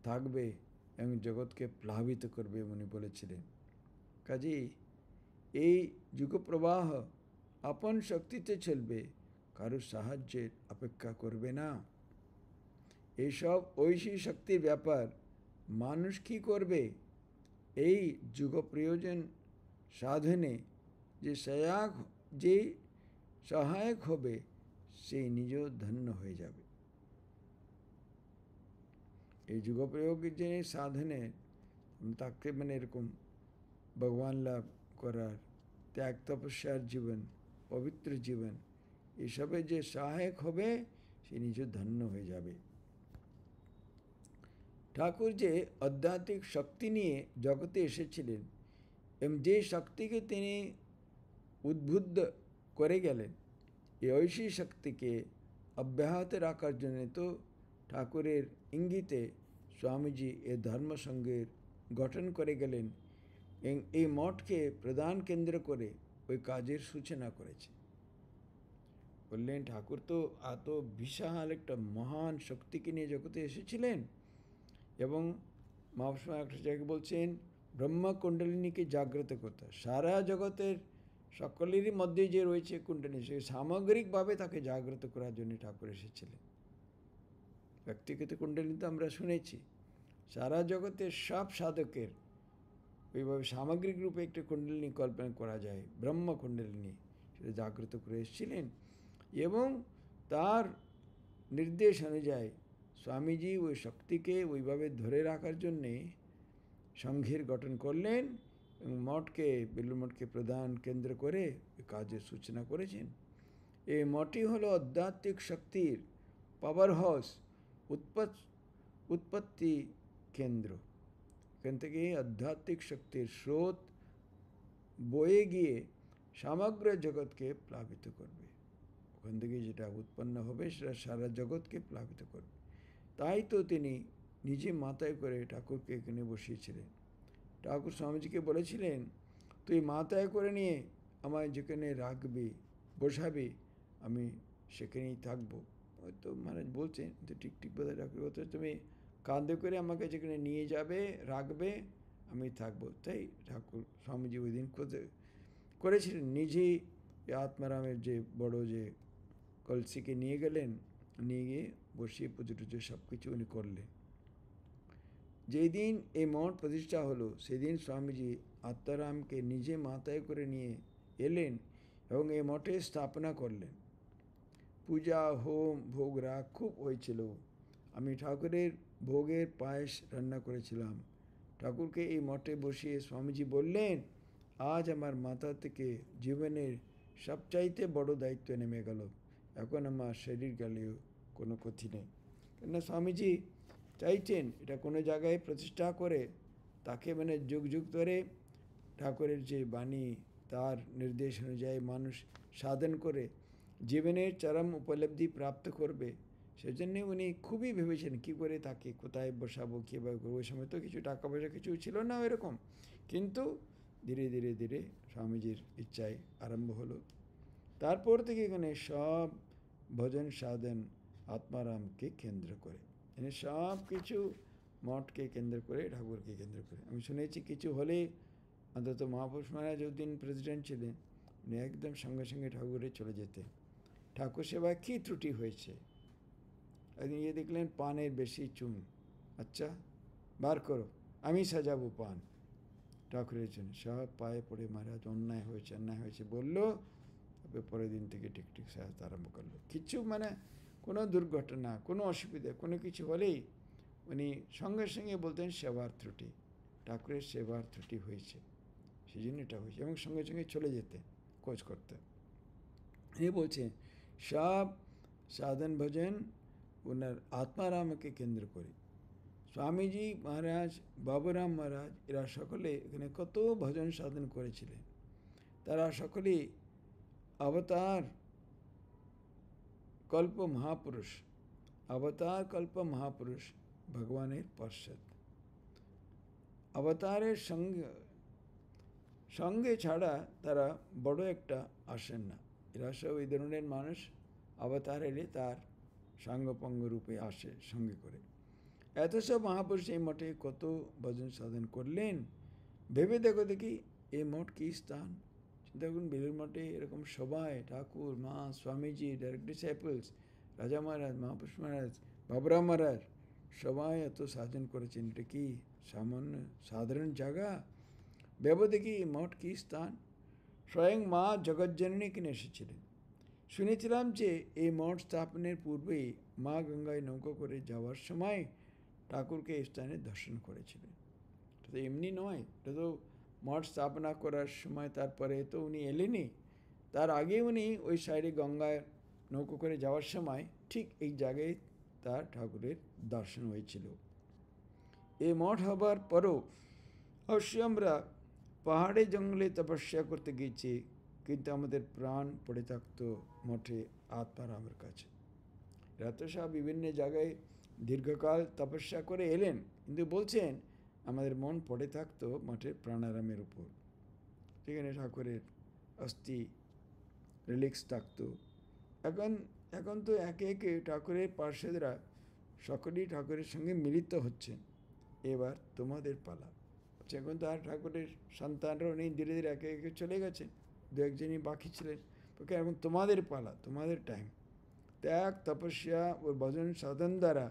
থাকবে এবং জগৎকে প্লাবিত করবে উনি বলেছিলেন। কাজেই এই যুগপ্রবাহ আপন শক্তিতে চলবে, কারোর সাহায্যের অপেক্ষা করবে না। এইসব ঐশী শক্তির ব্যাপার মানুষ কি করবে? এই যুগ প্রয়োজন সাধনে যে সহায়ক হবে সেই নিজেও ধন্য হয়ে যাবে। এই যুগ প্রয়োগের যে সাধনে তাকে মানে এরকম ভগবান লাভ করার, ত্যাগ তপস্যার জীবন, পবিত্র জীবন, এসবে যে সহায়ক হবে সে নিজে ধন্য হয়ে যাবে। ঠাকুর যে আধ্যাত্মিক শক্তি নিয়ে জগতে এসেছিলেন এবং যে শক্তিকে তিনি উদ্বুদ্ধ করে গেলেন, এই ঐশী শক্তিকে অব্যাহত রাখার জন্য তো ঠাকুরের ইঙ্গিতে স্বামীজি এ ধর্মসংঘের গঠন করে গেলেন এবং এই মঠকে প্রধান কেন্দ্র করে ওই কাজের সূচনা করেছে। বললেন ঠাকুর তো এত বিশাল একটা মহান শক্তিকে নিয়ে জগতে এসেছিলেন এবং মহাপুরুষ একটা জায়গায় বলছেন ব্রহ্মকুণ্ডলিনীকে জাগ্রত করতে। সারা জগতের সকলেরই মধ্যে যে রয়েছে কুণ্ডলিনী, সে সামগ্রিকভাবে তাকে জাগ্রত করার জন্য ঠাকুর এসেছিলেন। ব্যক্তিগত কুণ্ডলিনী তো আমরা শুনেছি, সারা জগতের সব সাধকের ওইভাবে সামগ্রিক রূপে একটি কুণ্ডলিনী কল্পনা করা যায়, ব্রহ্মকুণ্ডলিনী, সেটা জাগ্রত করে এসেছিলেন। এবং তার নির্দেশ অনুযায়ী স্বামীজি ওই শক্তিকে ওইভাবে ধরে রাখার জন্যে সংঘের গঠন করলেন এবং মঠকে, বেলুড় মঠকে প্রধান কেন্দ্র করে কাজের সূচনা করেছেন। এই মঠই হলো আধ্যাত্মিক শক্তির পাওয়ার হাউস, উৎপত্তি কেন্দ্র। এখান থেকে আধ্যাত্মিক শক্তির স্রোত বয়ে গিয়ে সমগ্র জগৎকে প্লাবিত করবে। ওখান থেকে যেটা উৎপন্ন হবে সেটা সারা জগৎকে প্লাবিত করবে। তাই তো তিনি নিজে মাথায় করে ঠাকুরকে এখানে বসিয়েছিলেন। ঠাকুর স্বামীজিকে বলেছিলেন তুই মাথায় করে নিয়ে আমায় যেখানে রাখবি, বসাবি, আমি সেখানেই থাকবো। হয়তো মহারাজ বলছেন তো ঠিক বোধহয় ঠাকুর বলতে, তুমি কাঁধে করে আমাকে যেখানে নিয়ে যাবে, রাখবে, আমি থাকবো। তাই ঠাকুর স্বামীজি ওই দিন করেছিলেন, নিজেই আত্মারামের যে বড় যে কলসিকে নিয়ে গেলেন, নিয়ে গিয়ে বসিয়ে পুজো টুজো সব কিছু উনি করলেন। যেই দিন এই মঠ প্রতিষ্ঠা হলো সেদিন স্বামীজি আত্মারামকে নিজে মাথায় করে নিয়ে এলেন এবং এই মঠে স্থাপনা করলেন। পূজা, হোম, ভোগ রাগ খুব হয়েছিল। আমি ঠাকুরের ভোগের পায়েস রান্না করেছিলাম। ঠাকুরকে এই মঠে বসিয়ে স্বামীজি বললেন, আজ আমার মাথা থেকে জীবনের সবচাইতে বড় দায়িত্ব নেমে গেল। এখন আমার শরীর গেলেও কোনো ক্ষতি নেই। কেননা স্বামীজি চাইছেন এটা কোনো জায়গায় প্রতিষ্ঠা করে তাকে মানে যুগ যুগ ধরে ঠাকুরের যে বাণী তার নির্দেশ অনুযায়ী মানুষ সাধন করে জীবনের চরম উপলব্ধি প্রাপ্ত করবে, সেজন্য উনি খুবই ভেবেছেন কী করে তাকে কোথায় বসাবো, কীভাবে করবো। ওই সময় তো কিছু টাকা পয়সা কিছু ছিল না এরকম, কিন্তু ধীরে ধীরে ধীরে স্বামীজির ইচ্ছায় আরম্ভ হলো। তারপর থেকে এখানে সব ভজন সাধন আত্মারামকে কেন্দ্র করে, মানে সব কিছু মঠকে কেন্দ্র করে, ঠাকুরকে কেন্দ্র করে। আমি শুনেছি কিছু হলে অন্তত মহাপুরুষ মহারাজ যতদিন প্রেসিডেন্ট ছিলেন উনি একদম সঙ্গে সঙ্গে ঠাকুরে চলে যেতেন। ঠাকুর সেবায় কী ত্রুটি হয়েছে, একদিন ইয়ে দেখলেন পানের বেশি চুন, আচ্ছা বার করো, আমি সাজাবো পান ঠাকুরের জন্য। সব পায়ে পড়ে মহারাজ অন্যায় হয়েছে বললো। তবে পরের দিন থেকে ঠিক সাজাতে আরম্ভ করলো। কিছু মানে কোনো দুর্ঘটনা, কোনো অসুবিধা, কোনো কিছু হলেই উনি সঙ্গে সঙ্গে বলতেন সেবার ত্রুটি, ঠাকুরের সেবার ত্রুটি হয়েছে, সেই জন্য এটা হয়েছে, এবং সঙ্গে সঙ্গে চলে যেতেন খোঁজ করতে। এ বলছে সব সাধন ভজন ওনার আত্মারামকে কেন্দ্র করে। স্বামীজি মহারাজ, বাবুরাম মহারাজ এরা সকলে এখানে কত ভজন সাধন করেছিলেন। তারা সকলেই অবতার কল্প মহাপুরুষ ভগবানের পার্ষদ। অবতারের সঙ্গে ছাড়া তারা বড় একটা আসেন না। এরা সব এই ধরনের মানুষ, অবতার এলে তার সাঙ্গপঙ্গ রূপে আসে সঙ্গে করে। এত সব মহাপুরুষ এই মঠে কত ভজন সাধন করলেন। ভেবে দেখি এই মঠ কী স্থান। দেখুন বেলুড় মঠে এরকম সবাই, ঠাকুর, মা, স্বামীজি, ডাইরেক্ট ডিসাইপলস, রাজা মহারাজ, মহাপুরুষ মহারাজ, বাবুরাম মহারাজ, সবাই এত সাধন করেছেন। এটা কি সাধারণ জায়গা? ভেবে দেখি এই মঠ কী স্থান। স্বয়ং মা জগজ্জননী কিনে এসেছিলেন। শুনেছিলাম যে এই মঠ স্থাপনের পূর্বেই মা গঙ্গায় নৌকো করে যাওয়ার সময় ঠাকুরকে এই স্থানে দর্শন করেছিলেন। এটা তো এমনি নয়, এটা তো মঠ স্থাপনা করার সময় তারপরে তো উনি এলেনই, তার আগে উনি ওই সাইডে গঙ্গায় নৌকো করে যাওয়ার সময় ঠিক এই জায়গায় তার ঠাকুরের দর্শন হয়েছিল। এই মঠ হবার পরও অবশ্যই আমরা পাহাড়ে জঙ্গলে তপস্যা করতে গিয়েছি, কিন্তু আমাদের প্রাণ পড়ে থাকতো মঠে আত্মারামের কাছে। এরা তো সব বিভিন্ন জায়গায় দীর্ঘকাল তপস্যা করে এলেন, কিন্তু বলছেন আমাদের মন পড়ে থাকতো মঠের প্রাণারামের উপর। সেখানে ঠাকুরের অস্থি রিলিক্স থাকতো। এখন তো একে একে ঠাকুরের পার্ষদরা সকলেই ঠাকুরের সঙ্গে মিলিত হচ্ছেন। এবার তোমাদের পালা। এখন তো আর ঠাকুরের সন্তানরাও নেই, ধীরে ধীরে একে একে চলে গেছেন, দু একজনই বাকি ছিলেন। ওকে এখন তোমাদের পালা, তোমাদের টাইম। ত্যাগ, তপস্যা ও ভজন সাধন দ্বারা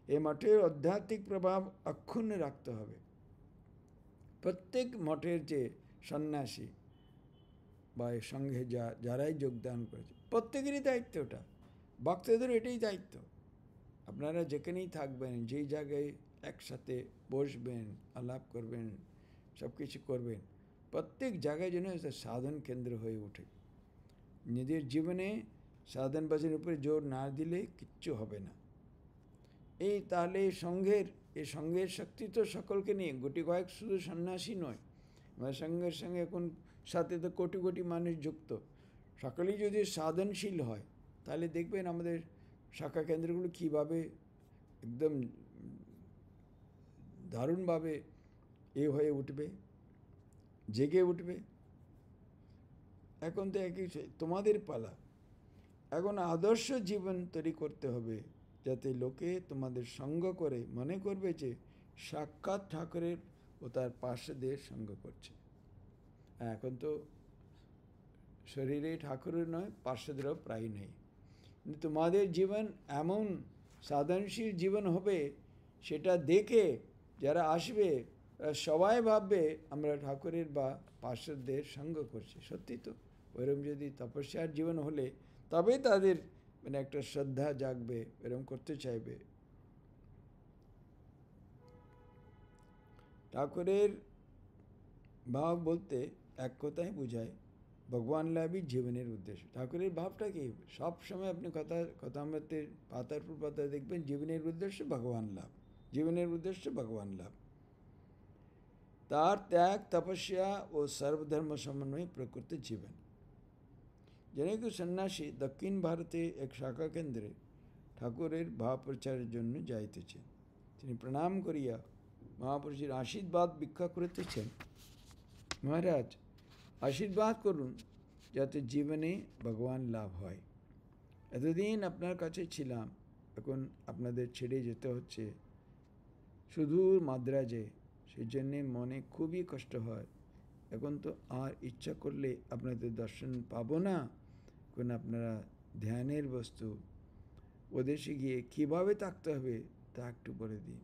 এ মঠের আধ্যাত্মিক প্রভাব অক্ষুণ্ণ রাখতে হবে। প্রত্যেক মঠের যে সন্ন্যাসী বা এর সঙ্গে যারাই যোগদান করেছে প্রত্যেকেরই দায়িত্ব ওটা, ভক্তদের এটাই দায়িত্ব। আপনারা যেখানেই থাকবেন, যেই জায়গায় একসাথে বসবেন, আলাপ করবেন, সব কিছু করবেন, প্রত্যেক জায়গায় যেন সাধন কেন্দ্র হয়ে ওঠে। নিজের জীবনে সাধন ভজনের উপরে জোর না দিলে কিচ্ছু হবে না। তাহলে এই সঙ্ঘের শক্তি তো সকলকে নিয়ে, গুটি কয়েক শুধু সন্ন্যাসী নয়, আমার সঙ্গের সঙ্গে এখন সাথে তো কোটি কোটি মানুষ যুক্ত। সকলেই যদি সাধনশীল হয় তাহলে দেখবেন আমাদের শাখা কেন্দ্রগুলো কীভাবে একদম দারুণভাবে হয়ে উঠবে, জেগে উঠবে। এখন তো একই তোমাদের পালা। এখন আদর্শ জীবন তৈরি করতে হবে, যাতে লোকে তোমাদের সঙ্গ করে মনে করবে যে সাক্ষাৎ ঠাকুরের ও তার পার্শ্বদের সঙ্গ করছে। এখন তো শরীরে ঠাকুরের নয়, পার্শ্বদেরও প্রায় নেই। কিন্তু তোমাদের জীবন এমন সাধনশীল জীবন হবে, সেটা দেখে যারা আসবে সবাই ভাববে আমরা ঠাকুরের বা পার্শ্বদের সঙ্গ করছি। সত্যি তো ওইরকম যদি তপস্যার জীবন হলে তবে তাদের মানে একটা শ্রদ্ধা জাগবে, এরকম করতে চাইবে। ঠাকুরের ভাব বলতে এক কথায় বোঝায় ভগবান লাভই জীবনের উদ্দেশ্য। ঠাকুরের ভাবটা কি, সবসময় আপনি কথামৃতের পাতার পর পাতা দেখবেন জীবনের উদ্দেশ্য ভগবান লাভ, জীবনের উদ্দেশ্য ভগবান লাভ। তার ত্যাগ, তপস্যা ও সর্বধর্ম সমন্বয় প্রকৃত জীবন। জনৈক সন্ন্যাসী দক্ষিণ ভারতে এক শাখা কেন্দ্রে ঠাকুরের ভাব প্রচারের জন্য যাইতেছেন। তিনি প্রণাম করিয়া মহাপুরুষের আশীর্বাদ ভিক্ষা করিতেছেন। মহারাজ, আশীর্বাদ করুন যাতে জীবনে ভগবান লাভ হয়। এতদিন আপনার কাছে ছিলাম, এখন আপনাদের ছেড়ে যেতে হচ্ছে সুদূর মাদ্রাজে, সেই জন্যে মনে খুবই কষ্ট হয়। এখন তো আর ইচ্ছা করলে আপনাদের দর্শন পাবো না। এখন আপনারা ধ্যানের বস্তু, ওদেশে গিয়ে কীভাবে থাকতে হবে তা একটু বলে দিন।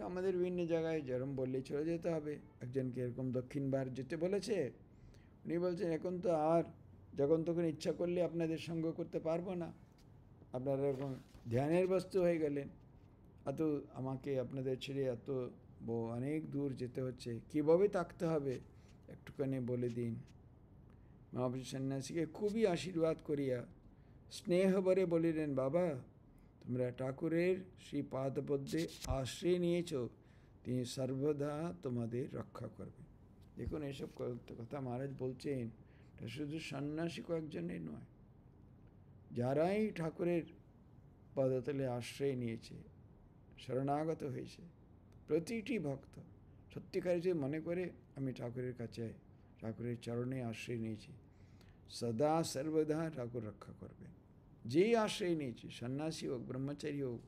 আমাদের বিভিন্ন জায়গায় যেরকম বললেই চলে যেতে হবে। একজনকে এরকম দক্ষিণ ভারত যেতে বলেছে, উনি বলছেন এখন তো আর যখন তখন ইচ্ছা করলে আপনাদের সঙ্গ করতে পারবো না, আপনারা এখন ধ্যানের বস্তু হয়ে গেলেন, এত আমাকে আপনাদের ছেড়ে এত অনেক দূর যেতে হচ্ছে, কীভাবে থাকতে হবে একটুখানি বলে দিন। মহাপুরুষ সন্ন্যাসীকে খুবই আশীর্বাদ করিয়া স্নেহ ভরে বলিলেন, বাবা, তোমরা ঠাকুরের শ্রী পাদপদ্মে আশ্রয় নিয়েছ, তিনি সর্বদা তোমাদের রক্ষা করবেন। দেখুন, এসব কথা মহারাজ বলছেন, এটা শুধু সন্ন্যাসী কয়েকজনের নয়, যারাই ঠাকুরের পদতলে আশ্রয় নিয়েছে, শরণাগত হয়েছে, প্রতিটি ভক্ত সত্যিকারে যে মনে করে আমি ঠাকুরের কাছে, ঠাকুরের চরণে আশ্রয় নিয়েছি, সদা সর্বদা ঠাকুর রক্ষা করবেন। যেই আশ্রয় নিয়েছে, সন্ন্যাসী হোক, ব্রহ্মচারী হোক,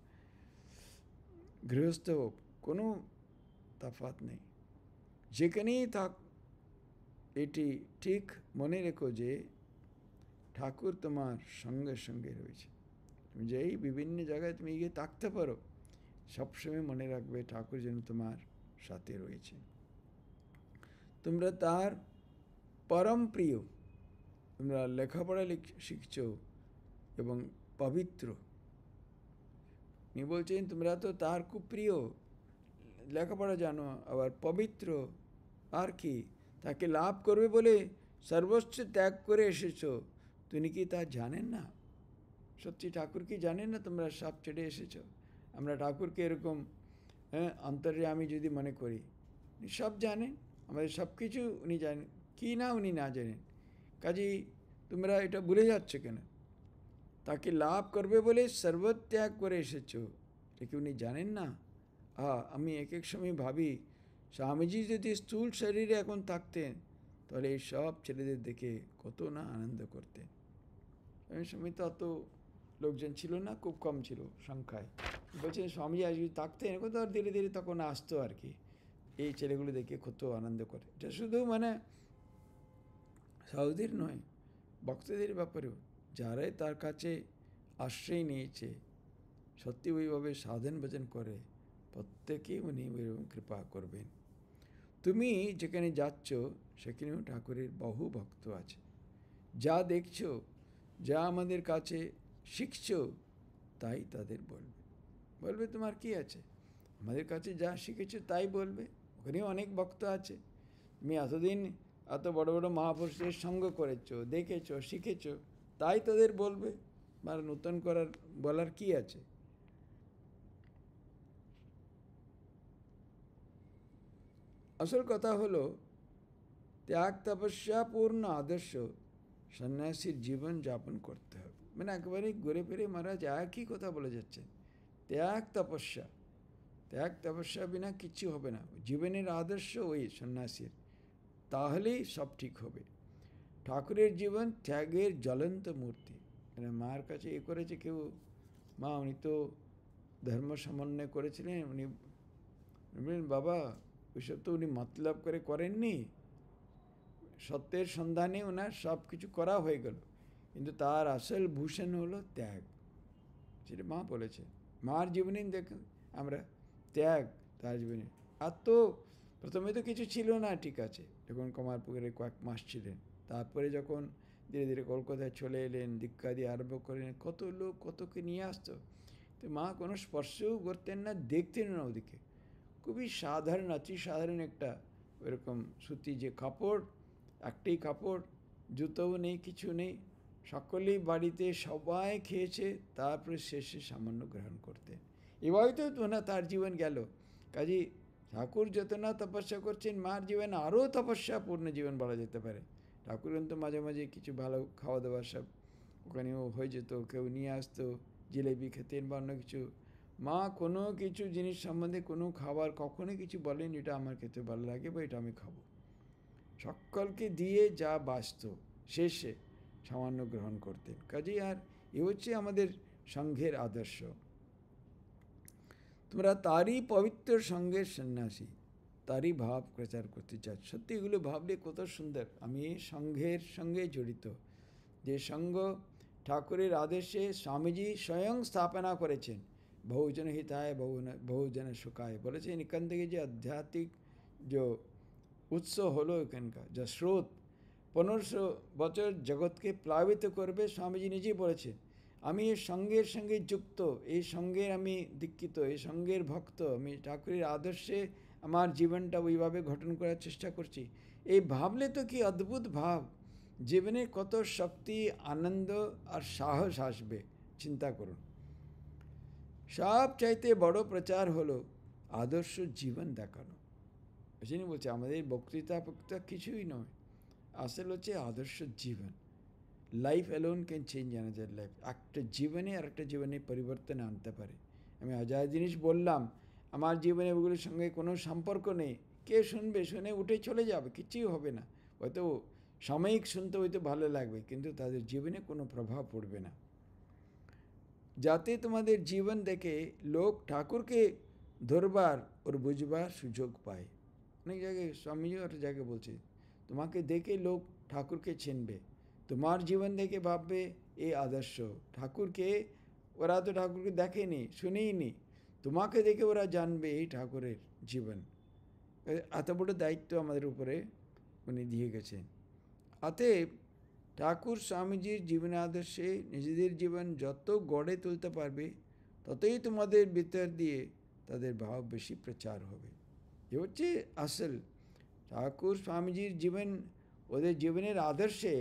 গৃহস্থ হোক, কোনো তফাৎ নেই, যেখানেই থাক, এটি ঠিক মনে রেখো যে ঠাকুর তোমার সঙ্গে সঙ্গে রয়েছে। তুমি যেই বিভিন্ন জায়গায় তুমি গিয়ে থাকতে পারো, সবসময় মনে রাখবে ঠাকুর যেন তোমার সাথে রয়েছে। তোমরা তার পরম প্রিয়, তোমরা লেখাপড়া শিখছ এবং পবিত্র। উনি বলছেন তোমরা তো তার খুব প্রিয়, লেখাপড়া জানো, আবার পবিত্র, আর কি, তাকে লাভ করবে বলে সর্বস্ব ত্যাগ করে এসেছো। তুমি কি তা জানেন না? সত্যি ঠাকুর কি জানেন না তোমরা সব ছেড়ে এসেছো? আমরা ঠাকুরকে এরকম অন্তরে আমি যদি মনে করি, উনি সব জানেন, আমাদের সব কিছু উনি জানেন, কি না উনি না জানেন? কাজেই তোমরা এটা ভুলে যাচ্ছ কেন? তাকে লাভ করবে বলে সর্বত্যাগ করে এসেছো, এটা কি উনি জানেন না? আমি এক এক সময় ভাবি, স্বামীজি যদি স্থূল শরীরে এখন থাকতেন, তাহলে এই সব ছেলেদের দেখে কত না আনন্দ করতেন। ওই সময় তো অত লোকজন ছিল না, খুব কম ছিল সংখ্যায়। বলছেন স্বামীজি আজ যদি থাকতেন, এখন তো আর ধীরে ধীরে তখন আসতো আর কি, এই ছেলেগুলো দেখে কত আনন্দ করে। এটা শুধু মানে সাধুদের নয়, ভক্তদের ব্যাপারেও, যারাই তার কাছে আশ্রয় নিয়েছে, সত্যি ওইভাবে সাধন ভজন করে, প্রত্যেকেই উনি ওইরকম কৃপা করবেন। তুমি যেখানে যাচ্ছ সেখানেও ঠাকুরের বহু ভক্ত আছে। যা দেখছো, যা আমাদের কাছে শিখছো, তাই তাদের বলবে তোমার কি আছে, আমাদের কাছে যা শিখেছো তাই বলবে। ওখানেও অনেক ভক্ত আছে, তুমি এতদিন এত বড় বড় মহাপুরুষের সঙ্গ করেছো, দেখেছো, শিখেছো, তাই তাদের বলবে, আর নতুন বলার কি আছে? আসল কথা হলো, ত্যাগ তপস্যা পূর্ণ আদর্শ সন্ন্যাসীর জীবন যাপন করতে হবে। মানে একেবারে ঘুরে ফিরে মহারাজ একই কথা বলে যাচ্ছেন, ত্যাগ তপস্যা বিনা কিচ্ছু হবে না। জীবনের আদর্শ ওই সন্ন্যাসীর, তাহলেই সব ঠিক হবে। ঠাকুরের জীবন ত্যাগের জ্বলন্ত মূর্তি। মানে মার কাছে করেছে কেউ, মা উনি তো ধর্ম সমন্বয় করেছিলেন, উনি বললেন বাবা ওইসব তো উনি মতলব করে করেননি, সত্যের সন্ধানে ওনার সব কিছু করা হয়ে গেল, কিন্তু তার আসল ভূষণ হলো ত্যাগ। যেটা মা বলেছে, মার জীবনে দেখুন আমরা ত্যাগ তার জীবনে। আর তো প্রথমে তো কিছু ছিল না, ঠিক আছে, যখন কমারপুকুরে কয়েক মাস ছিলেন, তারপরে যখন ধীরে ধীরে কলকাতায় চলে এলেন, দীক্ষা দিয়ে আরম্ভ করলেন, কত লোক কতকে নিয়ে আসতো, তো মা কোনো স্পর্শও করতেন না, দেখতেন না ওদিকে। খুবই সাধারণ, অতি সাধারণ একটা ওইরকম সুতি যে কাপড়, একটাই কাপড়, জুতোও নেই, কিছু নেই, সকলেই বাড়িতে সবাই খেয়েছে, তারপরে শেষে সামান্য গ্রহণ করতেন। এভাবে তো না তার জীবন গেল। কাজেই ঠাকুর যত না তপস্যা করছেন, মার জীবন আরও তপস্যাপূর্ণ জীবন বলা যেতে পারে। ঠাকুর কিন্তু মাঝে মাঝে কিছু ভালো খাওয়া দাওয়া সব ওখানেও হয়ে যেত, কেউ নিয়ে আসতো, জিলেবি খেতেন বা অন্য কিছু। মা কোনো কিছু জিনিস সম্বন্ধে কোনো খাবার কখনোই কিছু বলেন এটা আমার খেতে ভালো লাগে বা এটা আমি খাবো, সকলকে দিয়ে যা বাঁচত শেষে সামান্য গ্রহণ করতেন। কাজেই আর এ হচ্ছে আমাদের সংঘের আদর্শ। তোমরা তারই পবিত্র সঙ্গের সন্ন্যাসী, তারই ভাব প্রচার করতে চাচ্ছ। সত্যি এগুলো ভাবলে কত সুন্দর। আমি সংঘের সঙ্গে জড়িত, যে সঙ্গ ঠাকুরের আদেশে স্বামীজি স্বয়ং স্থাপনা করেছেন, বহুজন হিতায় বহুজন সুখায় বলেছেন। এখান থেকে যে আধ্যাত্মিক যে উৎস হলো এখানকার যা স্রোত 1500 বছর জগৎকে প্লাবিত করবে, স্বামীজি নিজেই বলেছেন। আমি এই সঙ্গের সঙ্গে যুক্ত, এই সঙ্গের আমি দীক্ষিত, এই সঙ্গের ভক্ত, আমি ঠাকুরের আদর্শে আমার জীবনটা ওইভাবে গঠন করার চেষ্টা করছি। এই ভাবলে তো কি অদ্ভুত ভাব, জীবনে কত শক্তি, আনন্দ আর সাহস আসবে চিন্তা করুন। সব চাইতে বড় প্রচার হলো আদর্শ জীবন দেখানো। সেজন্য বলছে আমাদের বক্তৃতা কিছুই নয়, আসলে হচ্ছে আদর্শ জীবন। Life alone can change another life. একটা জীবনে আর একটা জীবনে পরিবর্তন আনতে পারে। আমি হাজার জিনিস বললাম, আমার জীবনে ওগুলোর সঙ্গে কোনো সম্পর্ক নেই, কে শুনবে, শুনে উঠে চলে যাবে, কিছুই হবে না। হয়তো সাময়িক শুনতে হয়তো ভালো লাগবে, কিন্তু তাদের জীবনে কোনো প্রভাব পড়বে না। যাতে তোমাদের জীবন দেখে লোক ঠাকুরকে ধরবার ওর বুঝবার সুযোগ পায়। অনেক জায়গায় স্বামীজিও একটা জায়গায় বলছে, তোমাকে দেখে লোক ঠাকুরকে চিনবে, তোমার জীবন দেখে ভাববে এই আদর্শ। ঠাকুরকে ওরা তো ঠাকুরকে দেখেনি, শুনেই নি, তোমাকে দেখে ওরা জানবে এই ঠাকুরের জীবন। এত বড় দায়িত্ব আমাদের উপরে উনি দিয়ে গেছেন। অতএব ঠাকুর স্বামীজির জীবন আদর্শে নিজেদের জীবন যত গড়ে তুলতে পারবে, ততই তোমাদের ভিতর দিয়ে তাদের ভাব বেশি প্রচার হবে। এ হচ্ছে আসল ঠাকুর স্বামীজির জীবন, ওদের জীবনের আদর্শে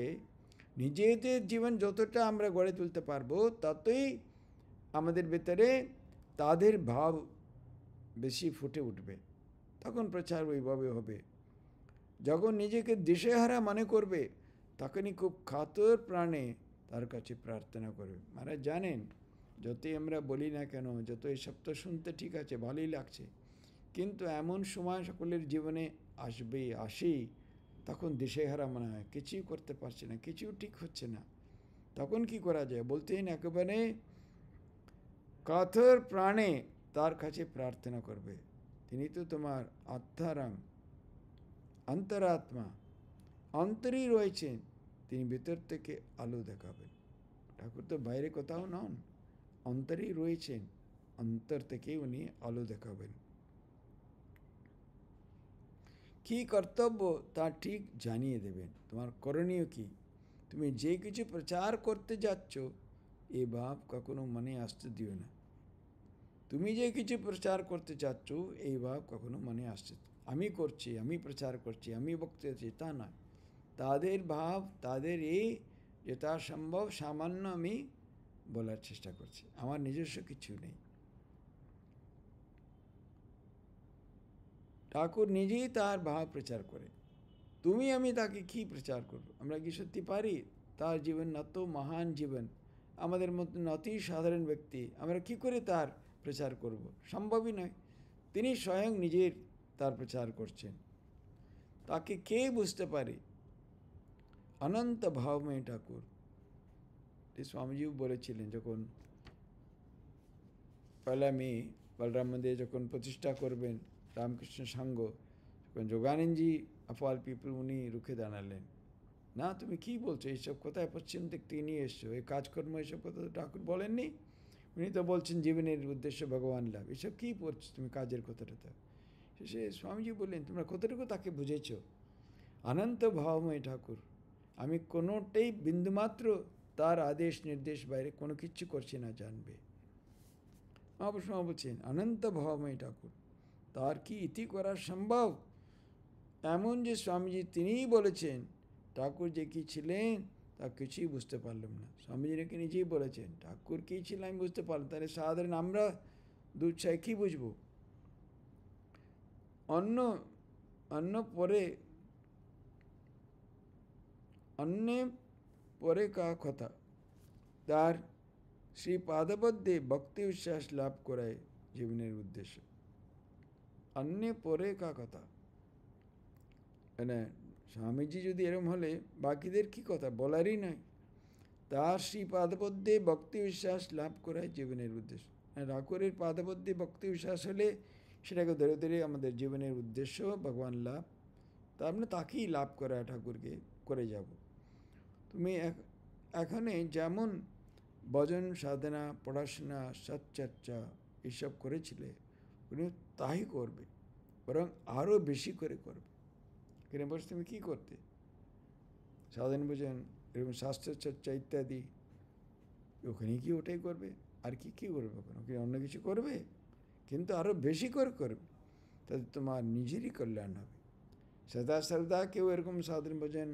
নিজেদের জীবন যতটা আমরা গড়ে তুলতে পারবো, ততই আমাদের ভেতরে তাদের ভাব বেশি ফুটে উঠবে, তখন প্রচার ওইভাবে হবে। যখন নিজেকে দিশেহারা মনে করবে, তখনই খুব কাতর প্রাণে তার কাছে প্রার্থনা করবে। মহারাজ জানেন, যতই আমরা বলি না কেন, যত এসব তো শুনতে ঠিক আছে, ভালোই লাগছে, কিন্তু এমন সময় সকলের জীবনে আসেই তখন দিশেহারা মনে হয়, কিছুই করতে পারছে না, কিছুই ঠিক হচ্ছে না। তখন কি করা যায়? বলতেন একেবারে কাতর প্রাণে তার কাছে প্রার্থনা করবে। তিনি তো তোমার আত্মারাম, অন্তরাত্মা, অন্তরেই রয়েছেন, তিনি ভিতর থেকে আলো দেখাবেন। ঠাকুর তো বাইরে কোথাও নন, অন্তরেই রয়েছেন, অন্তর থেকে উনি আলো দেখাবেন। কী কর্তব্য তা ঠিক জানিয়ে দেবেন, তোমার করণীয় কী। তুমি যে কিছু প্রচার করতে যাচ্ছ, এ ভাব কখনো মনে আসতে দিও না। তুমি যে কিছু প্রচার করতে চাচ্ছ, এই ভাব কখনো মনে আসছে, আমি করছি, আমি প্রচার করছি, আমি বক্তৃতা দিচ্ছি, তা নয়। তাদের ভাব, তাদের এই যথা সম্ভব সামান্য আমি বলার চেষ্টা করছি, আমার নিজস্ব কিছু নেই। ঠাকুর নিজেই তার ভাব প্রচার করে, তুমি আমি তাকে কি প্রচার করব? আমরা কি সত্যি পারি? তার জীবন নত মহান জীবন, আমাদের মতো অতি সাধারণ ব্যক্তি, আমরা কি করে তার প্রচার করব? সম্ভবই নয়। তিনি স্বয়ং নিজের তার প্রচার করছেন, তাকে কে বুঝতে পারে? অনন্ত ভাবময় ঠাকুর। স্বামীজিও বলেছিলেন, যখন 1 মে বলরাম মন্দির যখন প্রতিষ্ঠা করবেন রামকৃষ্ণ সংঘ, তখন যোগানন্দজি অফ অল পিপল উনি রুখে দাঁড়ালেন, না তুমি কি বলছো, এইসব কোথায় পশ্চিম দিক থেকে নিয়ে এসছো, এই কাজকর্ম এইসব কথা তো ঠাকুর বলেননি। উনি তো বলছেন জীবনের উদ্দেশ্য ভগবান লাভ, এসব কী পড়ছো তুমি কাজের কথাটা। শেষে স্বামীজি বললেন, তোমরা কতটুকু তাকে বুঝেছ? অনন্ত ভাবময় ঠাকুর, আমি কোনোটাই বিন্দুমাত্র তার আদেশ নির্দেশ বাইরে কোনো কিচ্ছু করছি না, জানবে। মহাপুরুষ বলছেন অনন্ত ভাবময় ঠাকুর, তার কি ইতি করা সম্ভব? এমন যে স্বামীজি তিনিই বলেছেন, ঠাকুর যে কী ছিলেন তা কিছুই বুঝতে পারলাম না। স্বামীজি নাকি নিজেই বলেছেন ঠাকুর কী ছিল আমি বুঝতে পারলাম, তাহলে সাধারণ আমরা দুধ চাই কী বুঝবো? অন্য অন্য পরে অন্যে পরে কা কথা, তার শ্রী পাদপদ্মে ভক্তি বিশ্বাস লাভ করায় জীবনের উদ্দেশ্য। অন্যে পরে কা কথা, মানে স্বামীজি যদি এরম হলে বাকিদের কি কথা বলারই নয়। তার শ্রী পাদপদ্মে ভক্তি বিশ্বাস লাভ করায় জীবনের উদ্দেশ্য। ঠাকুরের পাদপদ্মে ভক্তি বিশ্বাস হলে সেটাকে ধরে ধরে আমাদের জীবনের উদ্দেশ্য ভগবান লাভ, তার মানে তাকেই লাভ করা, ঠাকুরকে করে যাব। তুমি এখানে যেমন ভজন সাধনা পড়াশোনা সৎচর্চা এসব করেছিলে, উনি তাই করবে, বরং আরও বেশি করে করবে। এখানে বসে তুমি কী করতে? সাধন ভোজন এরকম শাস্ত্রচর্চা ইত্যাদি, ওখানে কি ওটাই করবে? আর কি কী করবে? ওখানে অন্য কিছু করবে, কিন্তু আরও বেশি করে করবে, তাতে তোমার নিজেরই কল্যাণ হবে। সদা সর্বদা কেউ এরকম সাধন ভোজন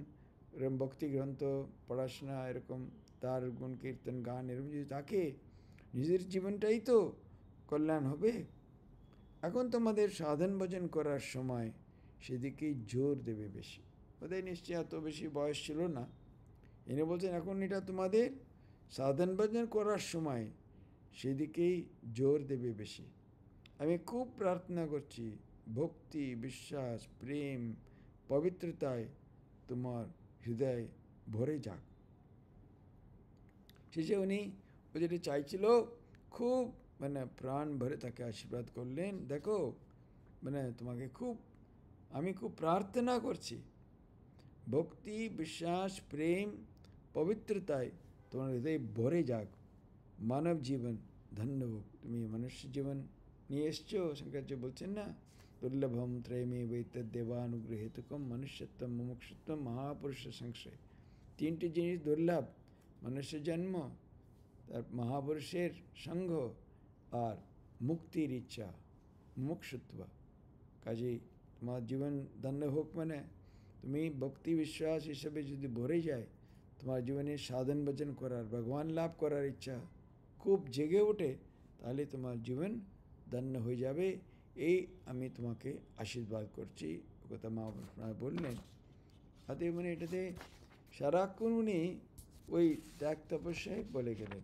এরকম ভক্তি গ্রন্থ পড়াশোনা এরকম তার গুণ কীর্তন গান এরকম যদি থাকে, নিজের জীবনটাই তো কল্যাণ হবে। এখন তোমাদের সাধন ভজন করার সময় সেদিকেই জোর দেবে বেশি। ওদের নিশ্চয়ই এত বেশি বয়স ছিল না, এনে বলছেন এখন এটা তোমাদের সাধন ভজন করার সময় সেদিকেই জোর দেবে বেশি। আমি খুব প্রার্থনা করছি ভক্তি বিশ্বাস প্রেম পবিত্রতায় তোমার হৃদয় ভরে যাক। শেষে উনি ও যেটা চাইছিল খুব মানে প্রাণ ভরে তাকে আশীর্বাদ করলেন, দেখো মানে তোমাকে আমি খুব প্রার্থনা করছি ভক্তি বিশ্বাস প্রেম পবিত্রতায় তোমার হৃদয় ভরে যাক, মানব জীবন ধন্য হোক। তুমি মনুষ্য জীবন নিয়ে এসছো, শঙ্করাচার্য বলছেন না, দুর্লভম ত্রয়মে বৈতদেবানুগ্রহেতুকম মনুষ্যত্বম মুমুক্ষুত্বম মহাপুরুষ সংশ্রয়। তিনটি জিনিস দুর্লভ, মনুষ্য জন্ম, তার মহাপুরুষের সঙ্গ আর মুক্তির ইচ্ছা মুমুক্ষুত্ব। কাজেই তোমার জীবন ধন্য হোক মানে তুমি ভক্তি বিশ্বাস হিসেবে যদি ভরে যায়, তোমার জীবনে সাধন ভজন করার ভগবান লাভ করার ইচ্ছা খুব জেগে ওঠে, তাহলে তোমার জীবন ধন্য হয়ে যাবে। এই আমি তোমাকে আশীর্বাদ করছি, কথা মা বললেন। হাতে মানে এটাতে সারাক্ষণ উনি ওই ত্যাগ তপস্যায় বলে গেলেন।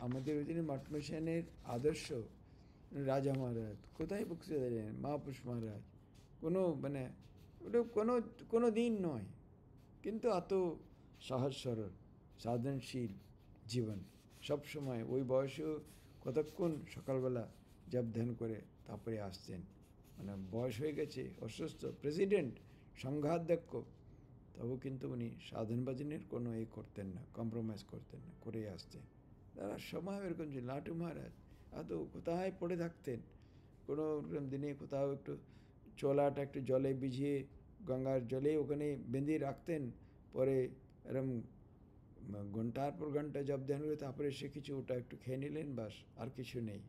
আমাদের ওই দিনে মঠ মিশনের আদর্শ রাজা মহারাজ কোথায় বক্তৃতা দিলেন, মহাপুরুষ মহারাজ, কোনো মানে ওটা কোনো দিন নয়, কিন্তু এত সহজ সরল সাধনশীল জীবন সবসময়। ওই বয়সেও কতক্ষণ সকালবেলা জপ ধ্যান করে তারপরে আসতেন, মানে বয়স হয়ে গেছে, অসুস্থ, প্রেসিডেন্ট, সংঘাধ্যক্ষ, তবু কিন্তু উনি সাধন ভজনের কোনো করতেন না, কম্প্রোমাইজ করতেন না, করে আসতেন। তারা সময় এরকম ছিল। লাটু মহারাজ এত কোথায় পড়ে থাকতেন, কোনো দিনে কোথাও একটু চোলাটা একটু জলে ভিজিয়ে গঙ্গার জলে ওখানে বেঁধে রাখতেন, পরে এরম ঘন্টার পর ঘন্টা জপ ধ্যান করে তারপরে সে কিছু ওটা একটু খেয়ে নিলেন, বাস, আর কিছু নেই।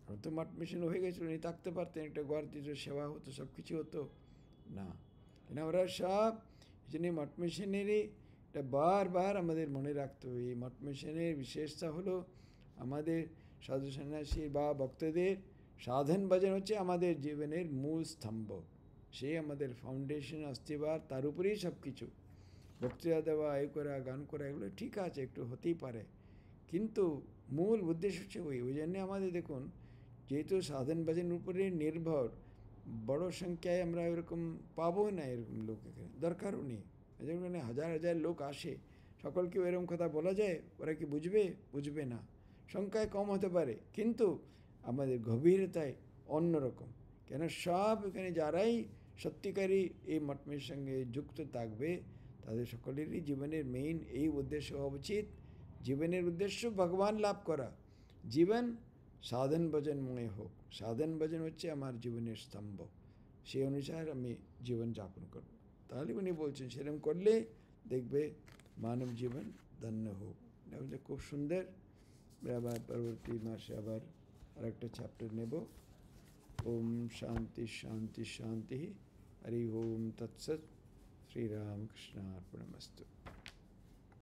আর তো মঠ মিশন হয়ে গেছিল, উনি থাকতে পারতেন, একটা ঘর দিত, সেবা হতো, সব কিছু হতো না। কেন ওরা সব এই জন্য মঠ মিশনেরই এটা বারবার আমাদের মনে রাখতে হবে। এই মঠ মিশনের বিশেষতা হলো আমাদের সাধু সন্ন্যাসী বা ভক্তদের সাধন ভজন হচ্ছে আমাদের জীবনের মূল স্তম্ভ, সে আমাদের ফাউন্ডেশন অস্তিবার, তার উপরেই সব কিছু। বক্তৃতা দেওয়া, এ করা, গান করা, এগুলো ঠিক আছে, একটু হতেই পারে, কিন্তু মূল উদ্দেশ্য হচ্ছে ওই জন্যে আমাদের দেখুন, যেহেতু সাধন ভজনের উপরে নির্ভর, বড় সংখ্যায় আমরা এরকম পাবো না, এরকম লোক এখানে দরকারও নেই। এখানে হাজার হাজার লোক আসে, সকলকেও এরকম কথা বলা যায়, ওরা কি বুঝবে না। সংখ্যায় কম হতে পারে, কিন্তু আমাদের গভীরতায় অন্যরকম। কেন সব এখানে যারাই সত্যিকারই এই মঠমের সঙ্গে যুক্ত থাকবে, তাদের সকলেরই জীবনের মেইন এই উদ্দেশ্য হওয়া উচিত, জীবনের উদ্দেশ্য ভগবান লাভ করা। জীবন সাধন ভজনময় হোক, সাধন ভজন হচ্ছে আমার জীবনের স্তম্ভ, সেই অনুসারে আমি জীবন যাপন করব। তাহলে উনি বলছেন সেরকম করলে দেখবে মানব জীবন ধন্য হোক। খুব সুন্দর। আবার পরবর্তী মাসে আবার আরেকটা চ্যাপ্টার নেব। ওম শান্তি শান্তি শান্তি। হরি ওম তৎসৎ। শ্রীরামকৃষ্ণার্পণমস্তু।